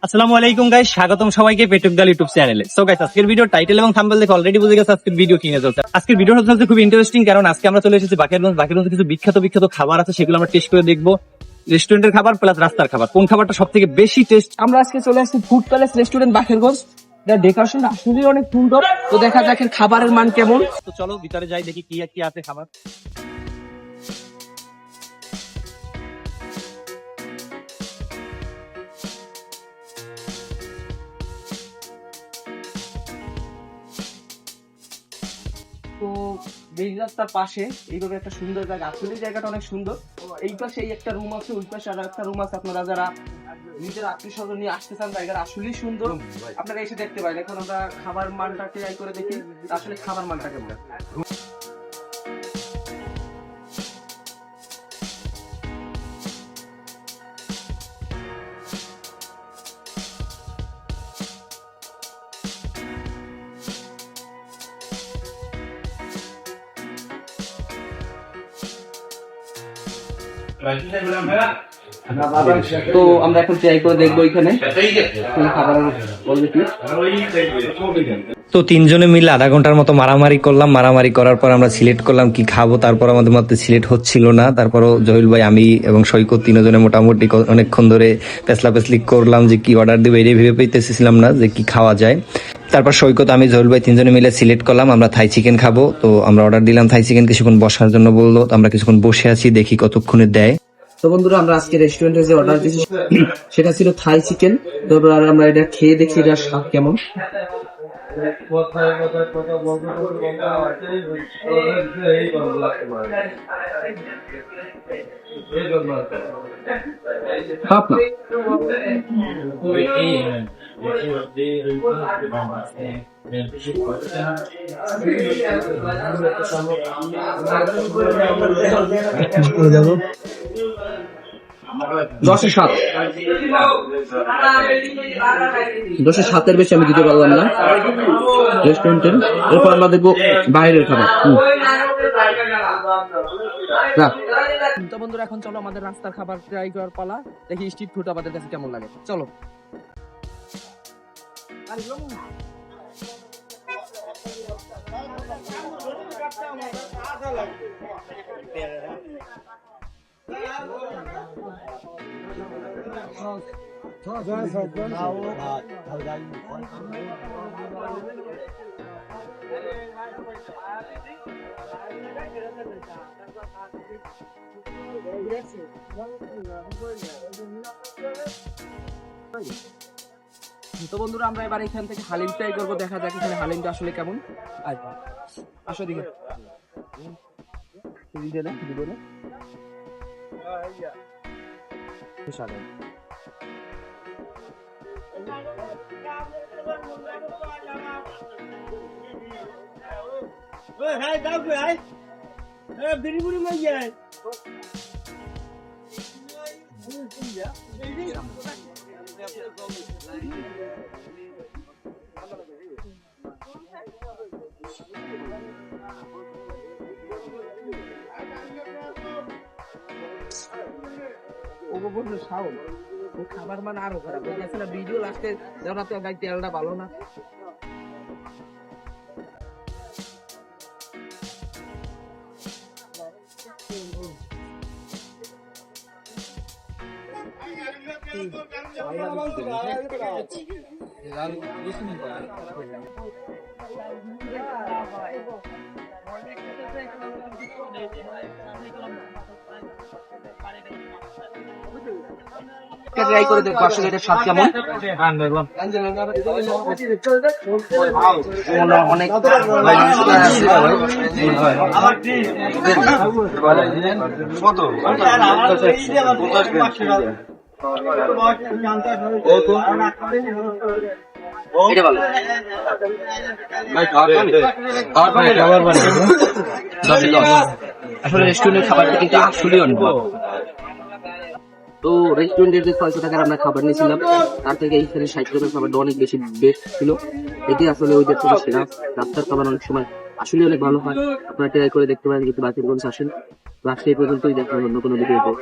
আসসালামু আলাইকুম গাইস, স্বাগতম সবাইকে পেটুক দাল ইউটিউব চ্যানেলে। সো গাইস, আজকের ভিডিও টাইটেল এবং থাম্বনেল দেখে অলরেডি বুঝে গেছে আজকের ভিডিও কি নিয়ে চলছে। আজকের ভিডিও হচ্ছে খুব ইন্টারেস্টিং, কারণ আজকে আমরা চলে এসেছি বাকেরগঞ্জ। বাকেরগঞ্জে কিছু বিখ্যাত বিখ্যাত খাবার আছে, সেগুলো আমরা টেস্ট করে দেখবো। রেস্টুরেন্টের খাবার প্লাস রাস্তার খাবার, কোন খাবারটা সব থেকে বেশি টেস্ট। আমরা আজকে চলে আসছি ফুড প্যালেস রেস্টুরেন্ট বাকেরগঞ্জ। এটা ডেকোরেশন আসলে অনেক সুন্দর। তো দেখা যাক এর খাবারের মান কেমন। তো চলো ভিতরে যাই, দেখি কি কি আছে খাবার। তো বেশ রাস্তার পাশে এইভাবে একটা সুন্দর জায়গা, আসলে জায়গাটা অনেক সুন্দর। এই পাশে এই একটা রুম আছে, ওই পাশে আর একটা রুম আছে। আপনারা যারা নিজের আত্মীয় স্বজন নিয়ে আসতে চান, জায়গাটা আসলেই সুন্দর, আপনারা এসে দেখতে পারেন। এখন আমরা খাবার মানটা ট্রাই করে দেখি আসলে খাবার মানটা কেমন। তো আমরা এখন ট্রাই করে দেখবো এখানে খাবার বলবে কি। তো তিনজনে মিলে আধা ঘন্টার মতো মারামারি করলাম। মারামারি করার পর আমরা সিলেক্ট করলাম কি খাবো। তারপর আমাদের মধ্যে সিলেক্ট হচ্ছিল না। তারপরও জহিল ভাই, আমি এবং সৈকত তিনজনে মোটামুটি অনেকক্ষণ ধরে পেছলা পেছলি করলাম যে কি অর্ডার দিবে, এই ভেবে পেতেছিলাম না যে কি খাওয়া যায়। তারপর সৈকত, আমি, জহিল ভাই তিনজনে মিলে সিলেক্ট করলাম আমরা থাই চিকেন খাবো। তো আমরা অর্ডার দিলাম থাই চিকেন। কিছুক্ষণ বসার জন্য বললো, তো আমরা কিছুক্ষণ বসে আছি, দেখি কতক্ষণে দেয়। তো বন্ধুরা, আমরা আজকে রেস্টুরেন্টে যে অর্ডার দিয়েছি সেটা ছিল থাই চিকেন। তো এবার আমরা এটা খেয়ে দেখি এটার স্বাদ কেমন। খারাপ না। দশের সাত, 10/7 বেশি আমি দিতে পারলাম না রেস্টুরেন্টের। এরপর আমরা দেখবো বাইরের খাবার। তো বন্ধুরা, এখন চলো আমাদের রাস্তার খাবার ট্রাই করার পালা। দেখি স্ট্রিট ফুড আমাদের কাছে কেমন লাগে। চলো। তো বন্ধুরা, আমরা এবার এখান থেকে হালিম ট্রাই করবো। দেখা যাক এখানে হালিমটা আসলে কেমন। আসো দিকে খাবার মান আরো খারাপ ভিডিও লাস্টে জানাতে ভাই তেলটা ভালো না। ট্রাই করে দেখবো আসলে এটার স্বাদ কেমন। অনেক আসলে রেস্টুরেন্টের খাবারটা কিন্তু আসলে অনেক। তো রেস্টুরেন্টের যে 600 টাকার আমরা খাবার নিয়েছিলাম, তার থেকে এইখানে 60 টাকার খাবারটা অনেক বেশি বেস্ট ছিল। এটি আসলে ওই থেকে সেরা। রাস্তার খাবার অনেক সময় আসলে অনেক ভালো হয়। আপনারা ট্রাই করে দেখতে পারেন যদি বাকেরগঞ্জ আসেন। আজকে এই পর্যন্তই, দেখা হবে অন্য কোনো ভিডিওতে।